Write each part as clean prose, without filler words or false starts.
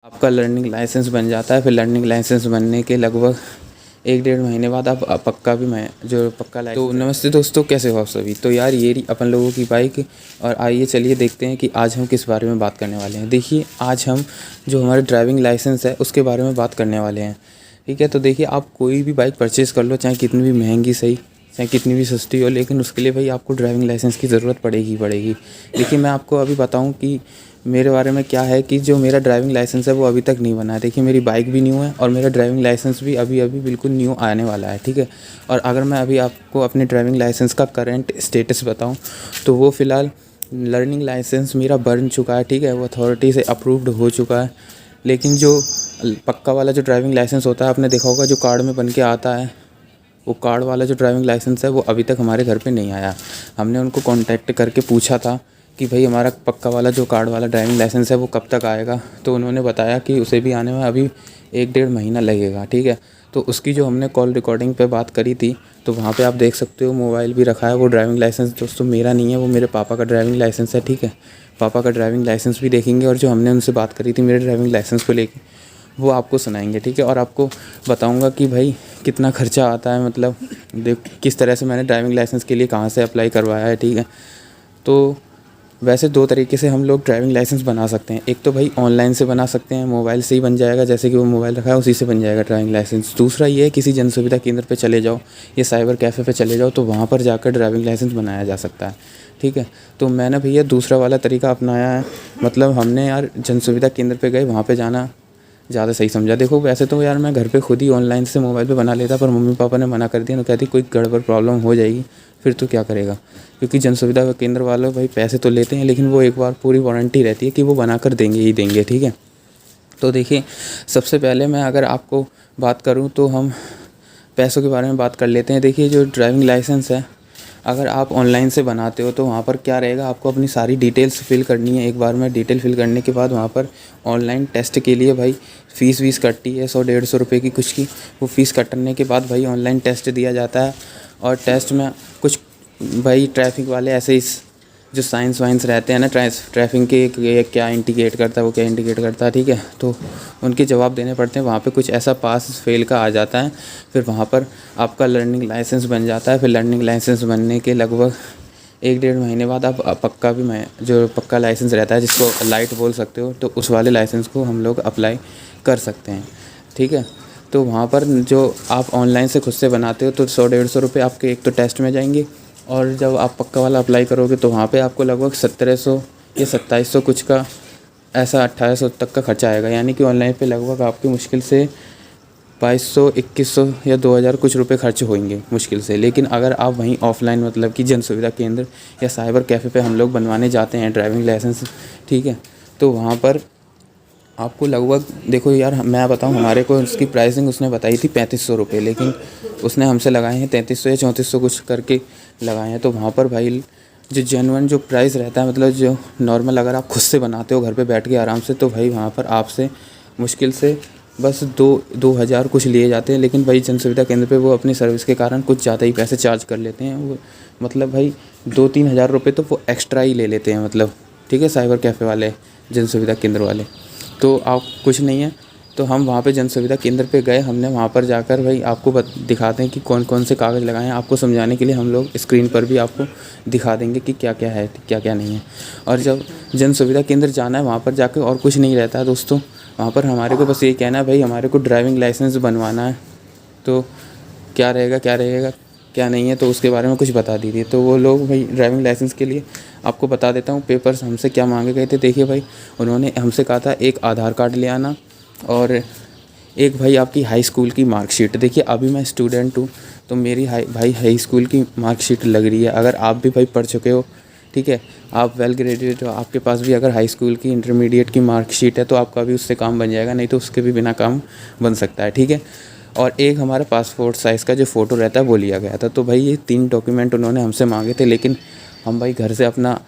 आपका learning licence बन जाता है। फिर लर्निंग लाइसेंस बनने के लगभग 1 डेढ़ महीने बाद आप पक्का भी मैं जो पक्का लाइसेंस। तो नमस्ते दोस्तों, कैसे हो आप सभी। तो यार ये रही अपन लोगों की बाइक। और आइए चलिए देखते हैं कि आज हम किस बारे में बात करने वाले हैं। देखिए आज हम जो हमारे ड्राइविंग लाइसेंस है उसके बारे में बात करने वाले हैं। ठीक है, तो देखिए आप कोई भी बाइक परचेज़ कर लो, चाहे कितनी भी महंगी सही, चाहे कितनी भी सस्ती हो, लेकिन उसके लिए भाई आपको ड्राइविंग लाइसेंस की ज़रूरत पड़ेगी पड़ेगी। देखिए मैं आपको अभी बताऊं कि मेरे बारे में क्या है, कि जो मेरा ड्राइविंग लाइसेंस है वो अभी तक नहीं बना है। देखिए मेरी बाइक भी न्यू है और मेरा ड्राइविंग लाइसेंस भी अभी अभी बिल्कुल न्यू आने वाला है। ठीक है, और अगर मैं अभी आपको अपने ड्राइविंग लाइसेंस का करंट स्टेटस बताऊं तो वो फ़िलहाल लर्निंग लाइसेंस मेरा बन चुका है। ठीक है, वो अथॉरिटी से अप्रूव्ड हो चुका है। लेकिन जो पक्का वाला जो ड्राइविंग लाइसेंस होता है, आपने देखा होगा जो कार्ड में बन के आता है, वो कार्ड वाला जो ड्राइविंग लाइसेंस है वो अभी तक हमारे घर पे नहीं आया। हमने उनको कांटेक्ट करके पूछा था कि भाई हमारा पक्का वाला जो कार्ड वाला ड्राइविंग लाइसेंस है वो कब तक आएगा, तो उन्होंने बताया कि उसे भी आने में अभी 1 डेढ़ महीना लगेगा। ठीक है, तो उसकी जो हमने कॉल रिकॉर्डिंग पे बात करी थी, तो वहाँ पे आप देख सकते हो मोबाइल भी रखा है। वो ड्राइविंग लाइसेंस दोस्तों मेरा नहीं है, वो मेरे पापा का ड्राइविंग लाइसेंस है। ठीक है, पापा का ड्राइविंग लाइसेंस भी देखेंगे और जो हमने उनसे बात करी थी मेरे ड्राइविंग लाइसेंस को लेके, वो आपको सुनाएंगे। ठीक है, और आपको बताऊंगा कि भाई कितना खर्चा आता है, मतलब देख किस तरह से मैंने ड्राइविंग लाइसेंस के लिए कहाँ से अप्लाई करवाया है। ठीक है, तो वैसे 2 तरीके से हम लोग ड्राइविंग लाइसेंस बना सकते हैं। एक तो भाई ऑनलाइन से बना सकते हैं, मोबाइल से ही बन जाएगा, जैसे कि वो मोबाइल रखा है उसी से बन जाएगा ड्राइविंग लाइसेंस। दूसरा ये है किसी जन सुविधा केंद्र पे चले जाओ या साइबर कैफ़े पे चले जाओ, तो वहाँ पर जाकर ड्राइविंग लाइसेंस बनाया जा सकता है। ठीक है, तो मैंने भैया दूसरा वाला तरीका अपनाया है। मतलब हमने यार जन सुविधा केंद्र पे गए, वहाँ पे जाना ज़्यादा सही समझा। देखो वैसे तो यार मैं घर पे खुद ही ऑनलाइन से मोबाइल पे बना लेता, पर मम्मी पापा ने मना कर दिया। तो कहती कोई गड़बड़ प्रॉब्लम हो जाएगी फिर तो क्या करेगा, क्योंकि जन सुविधा केंद्र वाले भाई पैसे तो लेते हैं, लेकिन वो एक बार पूरी वारंटी रहती है कि वो बना कर देंगे ही देंगे। ठीक है, तो देखिए सबसे पहले मैं अगर आपको बात करूँ तो हम पैसों के बारे में बात कर लेते हैं। देखिए जो ड्राइविंग लाइसेंस है, अगर आप ऑनलाइन से बनाते हो तो वहाँ पर क्या रहेगा, आपको अपनी सारी डिटेल्स फिल करनी है। एक बार में डिटेल फिल करने के बाद वहाँ पर ऑनलाइन टेस्ट के लिए भाई फ़ीस वीस कटती है, 100-150 रुपये की कुछ की। वो फ़ीस कटने के बाद भाई ऑनलाइन टेस्ट दिया जाता है। और टेस्ट में कुछ भाई ट्रैफिक वाले ऐसे ही जो साइंस वाइंस रहते हैं ना, ट्रैफिक के ये क्या इंडिकेट करता है, वो क्या इंडिकेट करता है। ठीक है, तो उनके जवाब देने पड़ते हैं। वहाँ पे कुछ ऐसा पास फेल का आ जाता है, फिर वहाँ पर आपका लर्निंग लाइसेंस बन जाता है। फिर लर्निंग लाइसेंस बनने के लगभग 1 डेढ़ महीने बाद आप पक्का भी मैं जो पक्का लाइसेंस रहता है, जिसको लाइट बोल सकते हो, तो उस वाले लाइसेंस को हम लोग अप्लाई कर सकते हैं। ठीक है, तो वहाँ पर जो आप ऑनलाइन से खुद से बनाते हो तो 100-150 रुपये आपके एक तो टेस्ट में जाएंगे, और जब आप पक्का वाला अप्लाई करोगे तो वहाँ पे आपको लगभग 1700 या 2700 कुछ का, ऐसा 2800 तक का खर्चा आएगा। यानी कि ऑनलाइन पे लगभग आपकी मुश्किल से 2200, 2100 या 2000 कुछ रुपए खर्च होंगे मुश्किल से। लेकिन अगर आप वहीं ऑफलाइन मतलब कि जन सुविधा केंद्र या साइबर कैफ़े पे हम लोग बनवाने जाते हैं ड्राइविंग लाइसेंस, ठीक है, तो वहाँ पर आपको लगभग, देखो यार मैं बताऊं, हमारे को उसकी प्राइसिंग उसने बताई थी 3500 रुपये, लेकिन उसने हमसे लगाए हैं 3300 या 3400 कुछ करके लगाए हैं। तो वहाँ पर भाई जो जेन्युइन जो प्राइस रहता है, मतलब जो नॉर्मल अगर आप खुद से बनाते हो घर पे बैठ के आराम से, तो भाई वहाँ पर आपसे मुश्किल से बस 2-2000 कुछ लिए जाते हैं। लेकिन भाई जन सुविधा केंद्र पे वो अपनी सर्विस के कारण कुछ ज़्यादा ही पैसे चार्ज कर लेते हैं। वो मतलब भाई 2-3 हज़ार रुपये तो वो एक्स्ट्रा ही ले लेते हैं, मतलब ठीक है, साइबर कैफ़े वाले, जन सुविधा केंद्र वाले। तो आप कुछ नहीं है, तो हम वहाँ पे जन सुविधा केंद्र पे गए। हमने वहाँ पर जाकर भाई आपको दिखाते हैं कि कौन कौन से कागज़ लगाए हैं। आपको समझाने के लिए हम लोग स्क्रीन पर भी आपको दिखा देंगे कि क्या क्या है, क्या क्या नहीं है। और जब जन सुविधा केंद्र जाना है वहाँ पर जाकर और कुछ नहीं रहता है दोस्तों, वहाँ पर हमारे को बस ये कहना है भाई हमारे को ड्राइविंग लाइसेंस बनवाना है, तो क्या रहेगा क्या नहीं है, तो उसके बारे में कुछ बता दीजिए। तो वो लोग भाई ड्राइविंग लाइसेंस के लिए आपको बता देता हूँ पेपर्स हमसे क्या मांगे गए थे। देखिए भाई उन्होंने हमसे कहा था एक आधार कार्ड ले आना और एक भाई आपकी हाई स्कूल की मार्कशीट। देखिए अभी मैं स्टूडेंट हूँ तो मेरी हाई स्कूल की मार्कशीट लग रही है। अगर आप भी भाई पढ़ चुके हो, ठीक है, आप वेल ग्रेजुएट हो, आपके पास भी अगर हाई स्कूल की इंटरमीडिएट की मार्कशीट है तो आपका भी उससे काम बन जाएगा, नहीं तो उसके भी बिना काम बन सकता है। ठीक है, और एक हमारा पासपोर्ट साइज़ का जो फ़ोटो रहता है वो लिया गया था। तो भाई ये 3 डॉक्यूमेंट उन्होंने हमसे मांगे थे, लेकिन हम भाई घर से अपना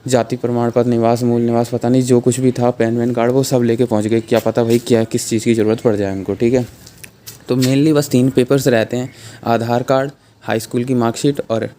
जाति प्रमाण पत्र, निवास मूल निवास, पता नहीं जो कुछ भी था, पैन वैन कार्ड, वो सब लेके पहुंच गए। क्या पता भाई क्या किस चीज़ की ज़रूरत पड़ जाए उनको। ठीक है, तो मेनली बस 3 पेपर्स रहते हैं, आधार कार्ड, हाई स्कूल की मार्कशीट और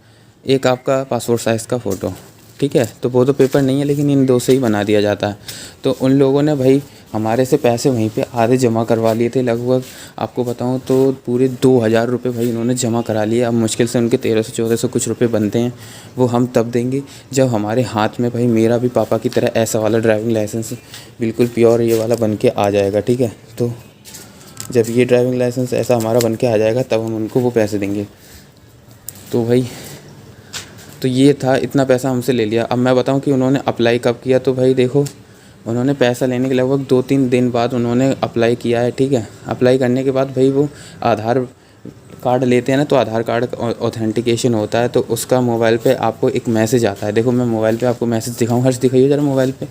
एक आपका पासपोर्ट साइज़ का फ़ोटो। ठीक है। तो वो तो पेपर नहीं है, लेकिन इन 2 से ही बना दिया जाता है। तो उन लोगों ने भाई हमारे से पैसे वहीं पे आधे जमा करवा लिए थे, लगभग आपको बताऊं तो पूरे 2,000 रुपये भाई इन्होंने जमा करा लिए। अब मुश्किल से उनके 1300-1400 कुछ रुपये बनते हैं, वो हम तब देंगे जब हमारे हाथ में भाई मेरा भी पापा की तरह ऐसा वाला ड्राइविंग लाइसेंस बिल्कुल प्योर ये वाला बन के आ जाएगा, ठीक है। तो जब ये ड्राइविंग लाइसेंस ऐसा हमारा बन के आ जाएगा तब हम उनको वो पैसे देंगे। तो भाई तो ये था, इतना पैसा हमसे ले लिया। अब मैं बताऊं कि उन्होंने अप्लाई कब किया। तो भाई देखो, उन्होंने पैसा लेने के लगभग 2-3 दिन बाद उन्होंने अप्लाई किया है, ठीक है। अप्लाई करने के बाद भाई वो आधार कार्ड लेते हैं ना, तो आधार कार्ड ऑथेंटिकेशन होता है, तो उसका मोबाइल पे आपको एक मैसेज आता है। देखो मैं मोबाइल पे आपको मैसेज दिखाऊँ, हर्ष दिखाइए ज़रा मोबाइल पे।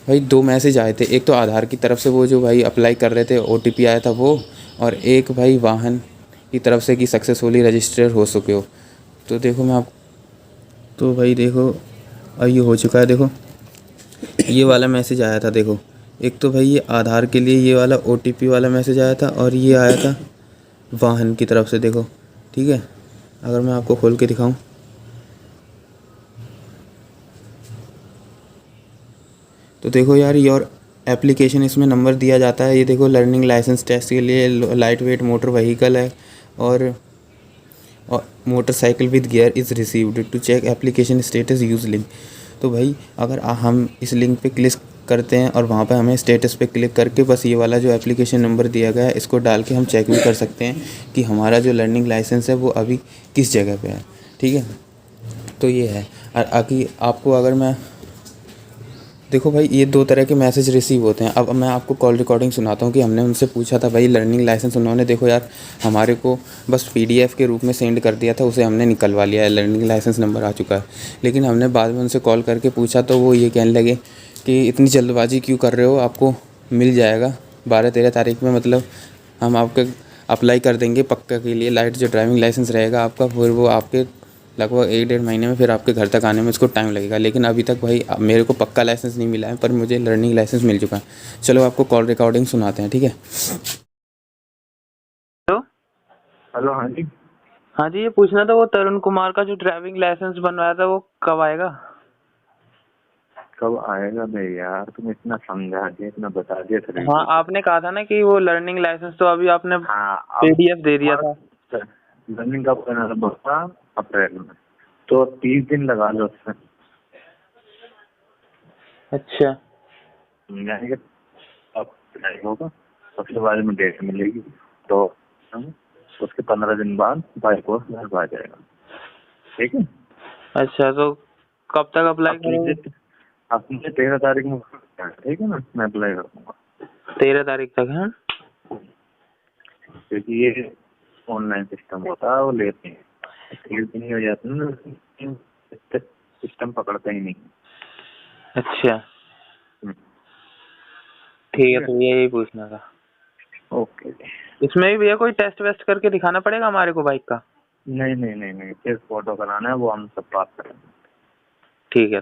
भाई 2 मैसेज आए थे, एक तो आधार की तरफ से वो जो भाई अप्लाई कर रहे थे OTP आया था वो, और एक भाई वाहन की तरफ से कि सक्सेसफुली रजिस्टर हो चुके हो। तो देखो मैं आप, तो भाई देखो अब ये हो चुका है। देखो ये वाला मैसेज आया था, देखो एक तो भाई ये आधार के लिए ये वाला OTP वाला मैसेज आया था, और ये आया था वाहन की तरफ से, देखो ठीक है। अगर मैं आपको खोल के दिखाऊं, तो देखो यार, योर एप्लीकेशन, इसमें नंबर दिया जाता है। ये देखो लर्निंग लाइसेंस टेस्ट के लिए लाइट वेट मोटर व्हीकल है, और motorcycle with gear is received to check application status use link. तो भाई अगर हम इस लिंक पे क्लिक करते हैं और वहाँ पे हमें स्टेटस पे क्लिक करके बस ये वाला जो एप्लीकेशन नंबर दिया गया है इसको डाल के हम चेक भी कर सकते हैं कि हमारा जो लर्निंग लाइसेंस है वो अभी किस जगह पे है, ठीक है। तो ये है। और आगे आपको अगर मैं देखो भाई, ये 2 तरह के मैसेज रिसीव होते हैं। अब मैं आपको कॉल रिकॉर्डिंग सुनाता हूँ कि हमने उनसे पूछा था भाई लर्निंग लाइसेंस, उन्होंने देखो यार हमारे को बस PDF के रूप में सेंड कर दिया था, उसे हमने निकलवा लिया है, लर्निंग लाइसेंस नंबर आ चुका है। लेकिन हमने बाद में उनसे कॉल करके पूछा तो वो ये कहने लगे कि इतनी जल्दबाजी क्यों कर रहे हो, आपको मिल जाएगा 12-13 तारीख में, मतलब हम आपका अप्लाई कर देंगे पक्का के लिए लाइट जो ड्राइविंग लाइसेंस रहेगा आपका, फिर वो आपके लगभग 1-1.5 महीने में फिर आपके घर तक आने में इसको टाइम लगेगा। लेकिन अभी तक भाई मेरे को पक्का लाइसेंस नहीं मिला है, पर मुझे लर्निंग लाइसेंस मिल चुका है। चलो आपको कॉल रिकॉर्डिंग सुनाते हैं, ठीक है। हेलो हेलो, हाँ जी। हाँ जी, ये पूछना था वो तरुण कुमार का जो ड्राइविंग लाइसेंस बनवाया था वो कब आएगा? कब आएगा भाई? यार तुम इतना समझा दिया, इतना बता दिया था। हाँ, आपने कहा था ना कि वो लर्निंग लाइसेंस तो अभी आपने हाँ, PDF दे दिया था। लर्निंग कब करना था? अप्रैल में। तो 30 दिन लगा लो उसमें। अच्छा, यानी कि अब होगा, सबसे बाद में डेट मिलेगी, तो उसके 15 दिन बाद बाइक को घर पर आ जाएगा, ठीक है। अच्छा तो कब तक अप्लाई करोगे? अपने 13 तारीख में, ठीक है ना, मैं अप्लाई कर दूंगा 13 तारीख तक है? क्योंकि ये ऑनलाइन सिस्टम होता है, वो लेते हैं 3 दिन ही हो जाते हैं ना, सिस्टम पकड़ता ही नहीं। अच्छा ठीक है, तो यही पूछना था। ओके। इसमें भी भैया कोई टेस्ट वेस्ट करके दिखाना पड़ेगा हमारे को बाइक का? नहीं नहीं नहीं नहीं, सिर्फ फोटो कराना है, वो हम सब बात करेंगे। ठीक है।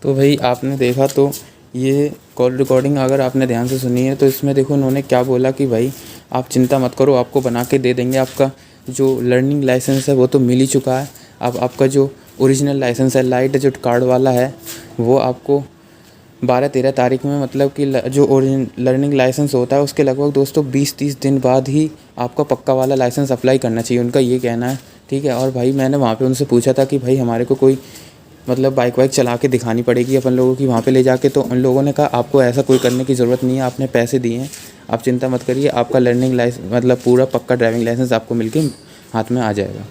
तो भाई आपने देखा, तो ये कॉल रिकॉर्डिंग अगर आपने ध्यान से सुनी है तो इसमें देखो उन्होंने क्या बोला कि भाई आप चिंता मत करो, आपको बना के दे देंगे। आपका जो लर्निंग लाइसेंस है वो तो मिल ही चुका है। अब आपका जो ओरिजिनल लाइसेंस है लाइट जो कार्ड वाला है वो आपको 12-13 तारीख में, मतलब कि जो लर्निंग लाइसेंस होता है उसके लगभग दोस्तों 20-30 दिन बाद ही आपका पक्का वाला लाइसेंस अप्लाई करना चाहिए, उनका ये कहना है, ठीक है। और भाई मैंने वहाँ पे उनसे पूछा था कि भाई हमारे को कोई मतलब बाइक वाइक चला के दिखानी पड़ेगी अपन लोगों की वहाँ पे ले जाके, तो उन लोगों ने कहा आपको ऐसा कोई करने की ज़रूरत नहीं है, आपने पैसे दिए हैं, आप चिंता मत करिए, आपका लर्निंग लाइसेंस मतलब पूरा पक्का ड्राइविंग लाइसेंस आपको मिलके हाथ में आ जाएगा,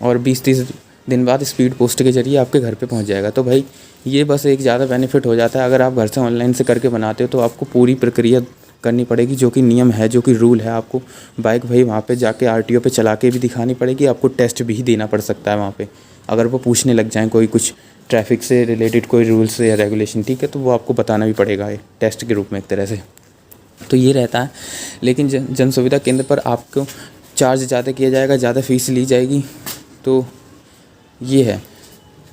और 20-30 दिन बाद स्पीड पोस्ट के जरिए आपके घर पे पहुंच जाएगा। तो भाई ये बस एक ज़्यादा बेनिफिट हो जाता है। अगर आप घर से ऑनलाइन से करके बनाते हो तो आपको पूरी प्रक्रिया करनी पड़ेगी, जो कि नियम है, जो कि रूल है। आपको बाइक भाई वहाँ पे जाके RTO पे चला के भी दिखानी पड़ेगी, आपको टेस्ट भी देना पड़ सकता है वहाँ पे, अगर वो पूछने लग जाएँ कोई कुछ ट्रैफिक से रिलेटेड कोई रूल्स या रेगुलेशन, ठीक है, तो वो आपको बताना भी पड़ेगा टेस्ट के रूप में एक तरह से। तो ये रहता है। लेकिन जन सुविधा केंद्र पर आपको चार्ज ज़्यादा किया जाएगा, ज़्यादा फीस ली जाएगी, तो ये है।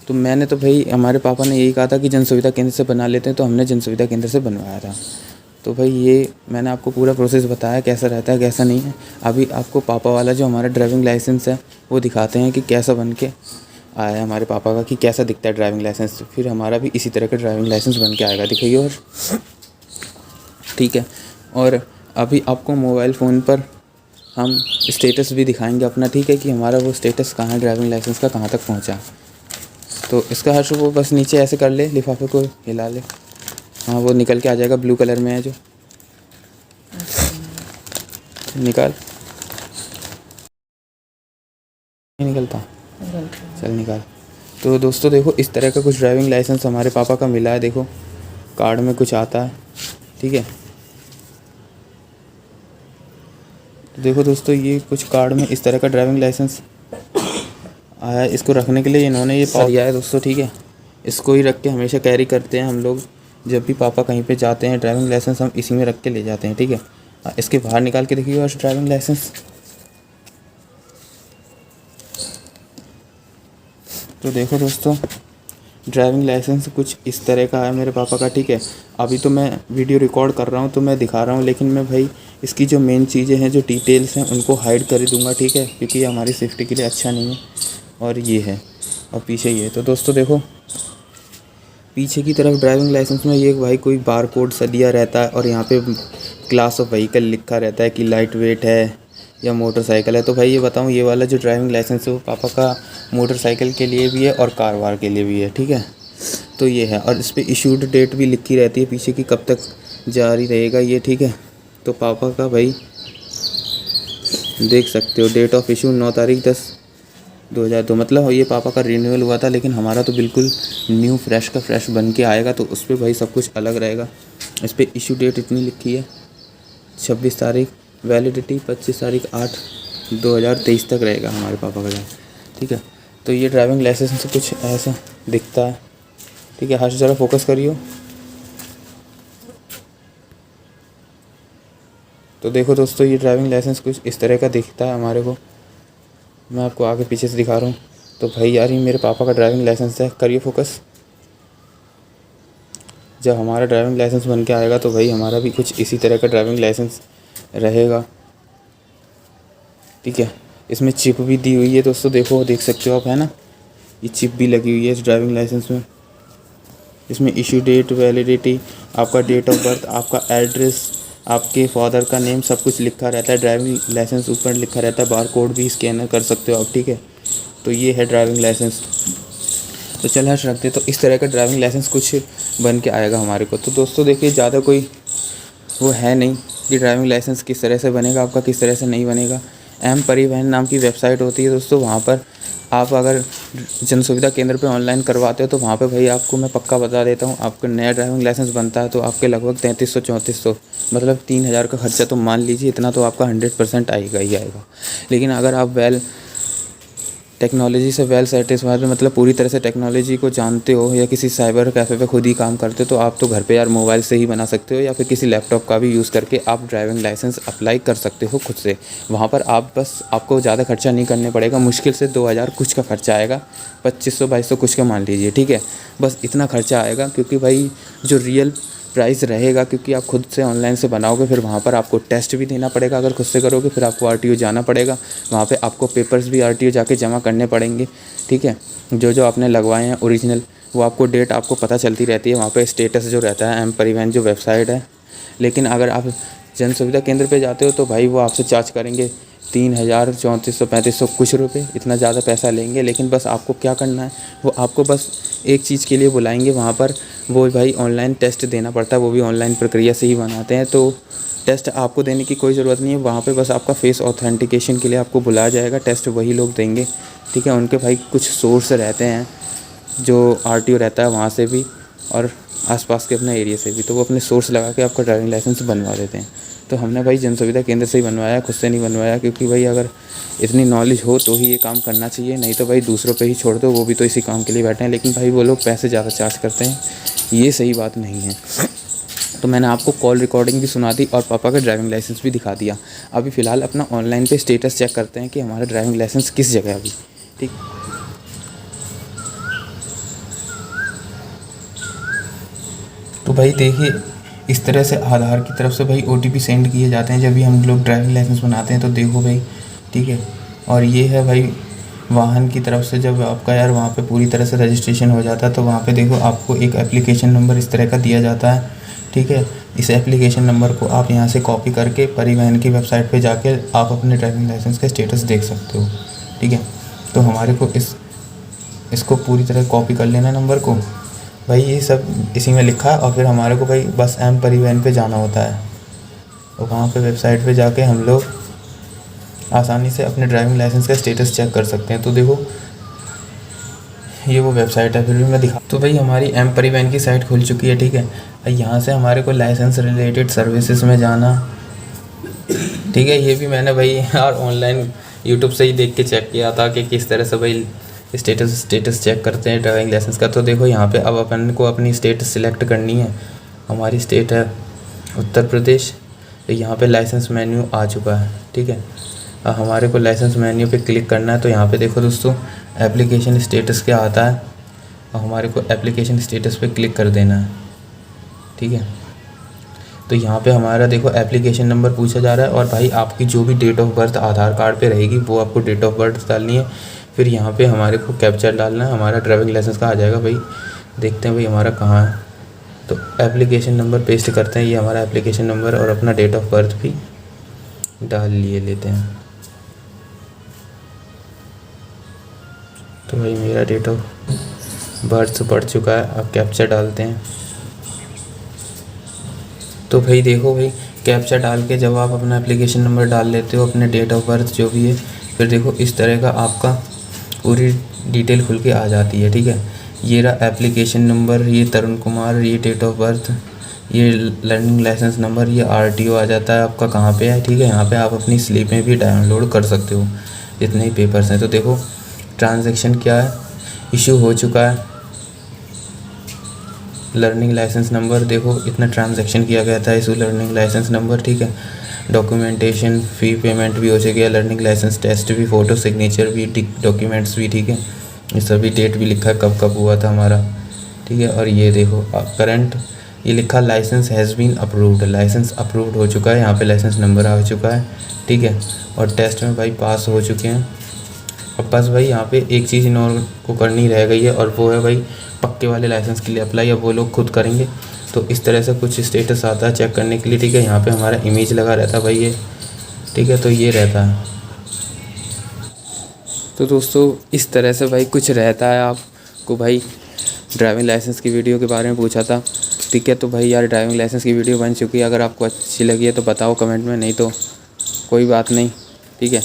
तो मैंने तो भाई हमारे पापा ने यही कहा था कि जन सुविधा केंद्र से बना लेते हैं, तो हमने जन सुविधा केंद्र से बनवाया था। तो भाई ये मैंने आपको पूरा प्रोसेस बताया कैसा रहता है कैसा नहीं है। अभी आपको पापा वाला जो हमारा ड्राइविंग लाइसेंस है वो दिखाते हैं कि कैसा बन के आया है हमारे पापा का, कि कैसा दिखता है ड्राइविंग लाइसेंस। फिर हमारा भी इसी तरह का ड्राइविंग लाइसेंस बन के आएगा, दिखाइए। और ठीक है, और अभी आपको मोबाइल फ़ोन पर हम स्टेटस भी दिखाएंगे अपना, ठीक है, कि हमारा वो स्टेटस कहाँ है ड्राइविंग लाइसेंस का, कहाँ तक पहुँचा। तो इसका हर्ष वो बस नीचे ऐसे कर ले, लिफाफे को हिला ले, हाँ वो निकल के आ जाएगा, ब्लू कलर में है जो, निकाल, नहीं निकलता, चल निकाल। तो दोस्तों देखो इस तरह का कुछ ड्राइविंग लाइसेंस हमारे पापा का मिला है, देखो कार्ड में कुछ आता है, ठीक है। तो देखो दोस्तों ये कुछ कार्ड में इस तरह का ड्राइविंग लाइसेंस आया है। इसको रखने के लिए इन्होंने ये दिया है दोस्तों, ठीक है। इसको ही रख के हमेशा कैरी करते हैं हम लोग, जब भी पापा कहीं पे जाते हैं ड्राइविंग लाइसेंस हम इसी में रख के ले जाते हैं, ठीक है। इसके बाहर निकाल के देखिए और ड्राइविंग लाइसेंस। तो देखो दोस्तों ड्राइविंग लाइसेंस कुछ इस तरह का है मेरे पापा का, ठीक है। अभी तो मैं वीडियो रिकॉर्ड कर रहा हूँ तो मैं दिखा रहा हूँ, लेकिन मैं भाई इसकी जो मेन चीज़ें हैं, जो डिटेल्स हैं, उनको हाइड कर दूँगा, ठीक है, क्योंकि ये हमारी सेफ्टी के लिए अच्छा नहीं है। और ये है, और पीछे ये। तो दोस्तों देखो पीछे की तरफ ड्राइविंग लाइसेंस में ये भाई कोई बार कोड सा दिया रहता है, और यहाँ पे क्लास ऑफ व्हीकल लिखा रहता है कि लाइट वेट है या मोटरसाइकिल है। तो भाई ये बताऊँ, ये वाला जो ड्राइविंग लाइसेंस है वो पापा का मोटरसाइकिल के लिए भी है और कार वार के लिए भी है, ठीक है। तो ये है, और इस पर इशूड डेट भी लिखी रहती है पीछे की, कब तक जारी रहेगा ये, ठीक है। तो पापा का भाई देख सकते हो, डेट ऑफ इशू 9 तारीख 10/2002, मतलब ये पापा का रिन्यूअल हुआ था, लेकिन हमारा तो बिल्कुल न्यू फ्रेश का फ्रेश बन के आएगा, तो उस पर भाई सब कुछ अलग रहेगा। इस पर इशू डेट इतनी लिखी है 26 तारीख, वैलिडिटी 25 तारीख 8/2023 तक रहेगा हमारे पापा का, ठीक है। तो ये ड्राइविंग लाइसेंस से कुछ ऐसा दिखता है, ठीक है। हर्ष ज़रा फोकस करियो। तो देखो दोस्तों ये ड्राइविंग लाइसेंस कुछ इस तरह का दिखता है हमारे को, मैं आपको आगे पीछे से दिखा रहा हूँ। तो भाई यार ये मेरे पापा का ड्राइविंग लाइसेंस है, करिए फोकस। जब हमारा ड्राइविंग लाइसेंस बन के आएगा तो भाई हमारा भी कुछ इसी तरह का ड्राइविंग लाइसेंस रहेगा, ठीक है। इसमें चिप भी दी हुई है दोस्तों, देखो देख सकते हो आप, है ना, ये चिप भी लगी हुई है इस ड्राइविंग लाइसेंस में। इसमें इशू डेट, वैलिडिटी, आपका डेट ऑफ बर्थ, आपका एड्रेस, आपके फादर का नेम, सब कुछ लिखा रहता है। ड्राइविंग लाइसेंस ऊपर लिखा रहता है, बार कोड भी स्कैनर कर सकते हो आप, ठीक है। तो ये है ड्राइविंग लाइसेंस। तो चल हर्ष रखते, तो इस तरह का ड्राइविंग लाइसेंस कुछ बन के आएगा हमारे को। तो दोस्तों देखिए ज़्यादा कोई वो है नहीं कि ड्राइविंग लाइसेंस किस तरह से बनेगा आपका, किस तरह से नहीं बनेगा। एम परिवहन नाम की वेबसाइट होती है दोस्तों, वहाँ पर आप अगर जन सुविधा केंद्र पे ऑनलाइन करवाते हो तो वहाँ पे भाई आपको मैं पक्का बता देता हूँ, आपका नया ड्राइविंग लाइसेंस बनता है तो आपके लगभग 3300-3400, मतलब 3000 का खर्चा तो मान लीजिए, इतना तो आपका 100% आएगा ही आएगा। लेकिन अगर आप टेक्नोलॉजी से वेल सेटिस्फाइड, मतलब पूरी तरह से टेक्नोलॉजी को जानते हो, या किसी साइबर कैफ़े पे खुद ही काम करते हो, तो आप तो घर पे यार मोबाइल से ही बना सकते हो, या फिर किसी लैपटॉप का भी यूज़ करके आप ड्राइविंग लाइसेंस अप्लाई कर सकते हो खुद से। वहाँ पर आपको ज़्यादा खर्चा नहीं करने पड़ेगा, मुश्किल से 2000 कुछ का खर्चा आएगा, 2500-2200 कुछ का मान लीजिए, ठीक है। बस इतना खर्चा आएगा, क्योंकि भाई जो रियल प्राइस रहेगा, क्योंकि आप खुद से ऑनलाइन से बनाओगे, फिर वहाँ पर आपको टेस्ट भी देना पड़ेगा। अगर खुद से करोगे फिर आपको आरटीओ जाना पड़ेगा, वहाँ पे आपको पेपर्स भी आरटीओ जाके जमा करने पड़ेंगे, ठीक है। जो आपने लगवाए हैं ओरिजिनल, वो आपको डेट आपको पता चलती रहती है, वहाँ पे स्टेटस जो रहता है एम परिवहन जो वेबसाइट है। लेकिन अगर आप जन सुविधा केंद्र पे जाते हो तो भाई वो आपसे चार्ज करेंगे 3000, 3400-3500 कुछ रुपये, इतना ज़्यादा पैसा लेंगे। लेकिन बस आपको क्या करना है, वो आपको बस एक चीज़ के लिए बुलाएंगे वहाँ पर, वो भाई ऑनलाइन टेस्ट देना पड़ता है, वो भी ऑनलाइन प्रक्रिया से ही बनाते हैं। तो टेस्ट आपको देने की कोई ज़रूरत नहीं है, वहाँ पे बस आपका फेस ऑथेंटिकेशन के लिए आपको बुलाया जाएगा, टेस्ट वही लोग देंगे, ठीक है। उनके भाई कुछ सोर्स रहते हैं, जो आरटीओ रहता है वहाँ से भी और आसपास के अपने एरिया से भी, तो वो अपने सोर्स लगा के आपका ड्राइविंग लाइसेंस बनवा देते हैं। तो हमने भाई जन सुविधा केंद्र से ही बनवाया, खुद से नहीं बनवाया, क्योंकि भाई अगर इतनी नॉलेज हो तो ही ये काम करना चाहिए, नहीं तो भाई दूसरों पे ही छोड़ दो, वो भी तो इसी काम के लिए बैठे हैं। लेकिन भाई वो लोग पैसे ज़्यादा चार्ज करते हैं, ये सही बात नहीं है। तो मैंने आपको कॉल रिकॉर्डिंग भी सुना दी और पापा का ड्राइविंग लाइसेंस भी दिखा दिया। अभी फ़िलहाल अपना ऑनलाइन पे स्टेटस चेक करते हैं कि हमारा ड्राइविंग लाइसेंस किस जगह है अभी, ठीक। तो भाई देखिए इस तरह से आधार की तरफ से भाई OTP सेंड किए जाते हैं जब भी हम लोग ड्राइविंग लाइसेंस बनाते हैं। तो देखो भाई, ठीक है। और ये है भाई वाहन की तरफ से, जब आपका यार वहाँ पे पूरी तरह से रजिस्ट्रेशन हो जाता है तो वहाँ पे देखो आपको एक एप्लीकेशन नंबर इस तरह का दिया जाता है, ठीक है। इस एप्लीकेशन नंबर को आप यहाँ से कॉपी करके परिवहन की वेबसाइट पे जाके आप अपने ड्राइविंग लाइसेंस का स्टेटस देख सकते हो, ठीक है। तो हमारे को इसको पूरी तरह कॉपी कर लेना नंबर को भाई, ये सब इसी में लिखा है। और फिर हमारे को भाई बस एम परिवहन पे जाना होता है और वहाँ पे वेबसाइट पे जाके हम लोग आसानी से अपने ड्राइविंग लाइसेंस का स्टेटस चेक कर सकते हैं। तो देखो ये वो वेबसाइट है, फिर भी मैं दिखा। तो भाई हमारी एम परिवहन की साइट खुल चुकी है, ठीक है। यहाँ से हमारे को लाइसेंस रिलेटेड सर्विसेज में जाना, ठीक है। ये भी मैंने भाई यार ऑनलाइन यूट्यूब से ही देख के चेक किया था कि किस तरह से भाई स्टेटस चेक करते हैं ड्राइविंग लाइसेंस का। तो देखो यहाँ पे अब अपन को अपनी स्टेट सिलेक्ट करनी है। हमारी स्टेट है उत्तर प्रदेश। तो यहाँ पे लाइसेंस मेन्यू आ चुका है, ठीक है। अब हमारे को लाइसेंस मेन्यू पे क्लिक करना है। तो यहाँ पे देखो दोस्तों एप्लीकेशन स्टेटस क्या आता है और हमारे को एप्लीकेशन स्टेटस पे क्लिक कर देना है, ठीक है। तो यहाँ पे हमारा देखो एप्लीकेशन नंबर पूछा जा रहा है और भाई आपकी जो भी date of birth Aadhaar card पे रहेगी वो आपको डेट ऑफ बर्थ डालनी है। फिर यहाँ पे हमारे को कैप्चर डालना है, हमारा ड्राइविंग लाइसेंस का आ जाएगा भाई। देखते हैं भाई हमारा कहाँ है। तो एप्लीकेशन नंबर पेस्ट करते हैं, ये हमारा एप्लीकेशन नंबर और अपना डेट ऑफ बर्थ भी डाल लेते हैं। तो भाई मेरा डेट ऑफ बर्थ पड़ चुका है, अब कैप्चर डालते हैं। तो भाई देखो भाई कैप्चर डाल के जब आप अपना एप्लीकेशन नंबर डाल लेते हो, अपने डेट ऑफ बर्थ जो भी है, फिर देखो इस तरह का आपका पूरी डिटेल खुल के आ जाती है, ठीक है। ये रहा एप्लीकेशन नंबर, ये तरुण कुमार, ये डेट ऑफ बर्थ, ये लर्निंग लाइसेंस नंबर, ये RTO आ जाता है आपका कहाँ पे है, ठीक है। यहाँ पे आप अपनी स्लिपें भी डाउनलोड कर सकते हो जितने ही पेपर्स हैं। तो देखो ट्रांजैक्शन क्या है, इशू हो चुका है। लर्निंग लाइसेंस नंबर देखो इतना ट्रांजैक्शन किया गया था, इशू लर्निंग लाइसेंस नंबर, ठीक है। डॉक्यूमेंटेशन फ़ी पेमेंट भी हो चुकी है, लर्निंग लाइसेंस टेस्ट भी, फ़ोटो सिग्नेचर भी, डॉक्यूमेंट्स भी, ठीक है। ये सभी डेट भी लिखा है कब कब हुआ था हमारा, ठीक है। और ये देखो करंट ये लिखा license has been approved, license approved हो चुका है, यहाँ पे लाइसेंस नंबर आ चुका है, ठीक है। और टेस्ट में भाई पास हो चुके हैं। अब बस भाई यहाँ पे एक चीज़ इन और को करनी रह गई है और वो है भाई पक्के वाले लाइसेंस के लिए अप्लाई। अब वो लोग खुद करेंगे। तो इस तरह से कुछ स्टेटस आता है चेक करने के लिए, ठीक है। यहाँ पे हमारा इमेज लगा रहता है भाई ये, ठीक है। तो ये रहता है। तो दोस्तों इस तरह से भाई कुछ रहता है। आपको भाई ड्राइविंग लाइसेंस की वीडियो के बारे में पूछा था, ठीक है। तो भाई यार ड्राइविंग लाइसेंस की वीडियो बन चुकी है, अगर आपको अच्छी लगी है तो बताओ कमेंट में, नहीं तो कोई बात नहीं, ठीक है।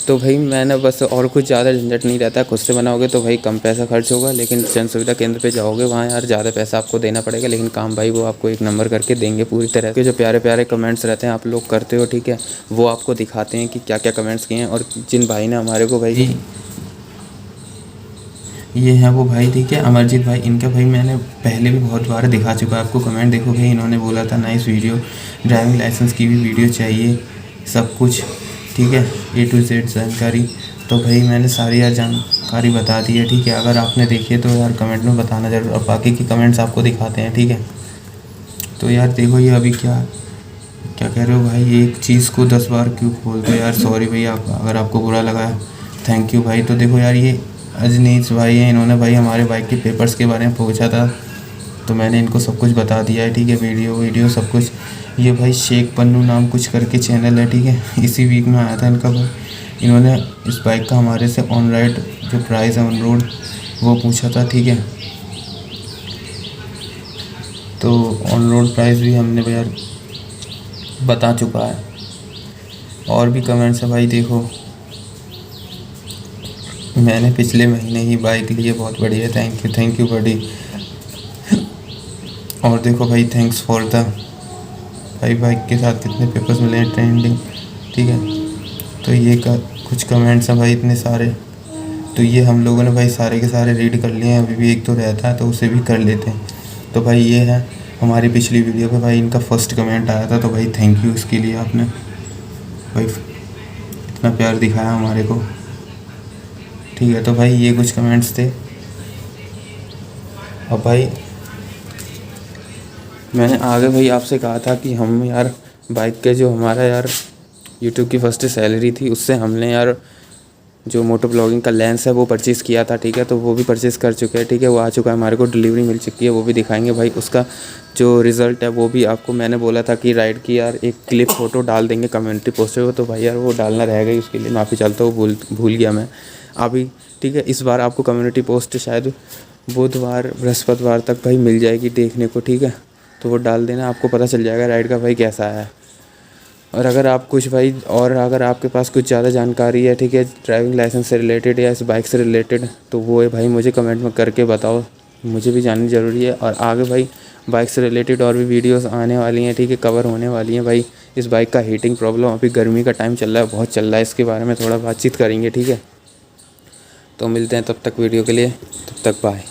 तो भाई मैंने बस और कुछ ज़्यादा झंझट नहीं रहता, खुद से बनाओगे तो भाई कम पैसा खर्च होगा, लेकिन जन सुविधा केंद्र पे जाओगे वहाँ यार ज़्यादा पैसा आपको देना पड़ेगा, लेकिन काम भाई वो आपको एक नंबर करके देंगे पूरी तरह के। जो प्यारे प्यारे कमेंट्स रहते हैं आप लोग करते हो, ठीक है, वो आपको दिखाते हैं कि क्या क्या कमेंट्स किए हैं। और जिन भाई ने हमारे को भाई ये है वो भाई, ठीक है, अमरजीत भाई, इनका भाई मैंने पहले भी बहुत बार दिखा चुका है आपको कमेंट। देखो भाई इन्होंने बोला था नाइस वीडियो, ड्राइविंग लाइसेंस की भी वीडियो चाहिए, सब कुछ, ठीक है, A to Z जानकारी। तो भाई मैंने सारी यार जानकारी बता दी है, ठीक है। अगर आपने देखी है तो यार कमेंट में बताना ज़रूर, और बाकी की कमेंट्स आपको दिखाते हैं, ठीक है। तो यार देखो ये अभी क्या क्या कह रहे हो भाई, एक चीज़ को 10 बार क्यों खोलते हो यार, सॉरी भैया अगर आपको बुरा लगा है, थैंक यू भाई। तो देखो यार ये अजनीश भाई हैं, इन्होंने भाई हमारे बाइक के पेपर्स के बारे में पूछा था, तो मैंने इनको सब कुछ बता दिया है, ठीक है, वीडियो सब कुछ। ये भाई शेख पन्नू नाम कुछ करके चैनल है, ठीक है, इसी वीक में आया था इनका भाई। इन्होंने इस बाइक का हमारे से ऑन राइड जो प्राइस है ऑन रोड वो पूछा था, ठीक है। तो ऑन रोड प्राइस भी हमने भाई यार बता चुका है। और भी कमेंट्स है भाई, देखो मैंने पिछले महीने ही बाइक ली है, बहुत बढ़िया, थैंक यू बड़ी। और देखो भाई थैंक्स फॉर द भाई बाइक के साथ कितने पेपर्स मिले हैं ट्रेंडिंग, ठीक है। तो ये कुछ कमेंट्स हैं भाई इतने सारे, तो ये हम लोगों ने भाई सारे के सारे रीड कर लिए हैं, अभी भी एक तो रहता है तो उसे भी कर लेते हैं। तो भाई ये है हमारी पिछली वीडियो पे भाई इनका फर्स्ट कमेंट आया था, तो भाई थैंक यू इसके लिए, आपने भाई इतना प्यार दिखाया हमारे को, ठीक है। तो भाई ये कुछ कमेंट्स थे। और भाई मैंने आगे भाई आपसे कहा था कि हम यार बाइक के जो हमारा यार यूट्यूब की फर्स्ट सैलरी थी उससे हमने यार जो मोटो ब्लॉगिंग का लेंस है वो परचेज़ किया था, ठीक है। तो वो भी परचेज़ कर चुके हैं, ठीक है। वो आ चुका है, हमारे को डिलीवरी मिल चुकी है, वो भी दिखाएंगे भाई। उसका जो रिज़ल्ट है वो भी आपको मैंने बोला था कि राइड की यार एक क्लिप फ़ोटो डाल देंगे कम्युनिटी पोस्ट पे, तो भाई यार वो डालना रह गई, उसके लिए माफ़ी चाहता हूँ, भूल गया मैं अभी, ठीक है। इस बार आपको कम्युनिटी पोस्ट शायद बुधवार बृहस्पतिवार तक भाई मिल जाएगी देखने को, ठीक है। तो वो डाल देना, आपको पता चल जाएगा राइड का भाई कैसा है। और अगर आप कुछ भाई और अगर आपके पास कुछ ज़्यादा जानकारी है, ठीक है, ड्राइविंग लाइसेंस से रिलेटेड या इस बाइक से रिलेटेड, तो वो है भाई मुझे कमेंट में करके बताओ, मुझे भी जाननी ज़रूरी है। और आगे भाई बाइक से रिलेटेड और भी वीडियोस आने वाली हैं, ठीक है, कवर होने वाली हैं भाई। इस बाइक का हीटिंग प्रॉब्लम अभी गर्मी का टाइम चल रहा है, बहुत चल रहा है, इसके बारे में थोड़ा बातचीत करेंगे, ठीक है। तो मिलते हैं तब तक वीडियो के लिए, तब तक बाय।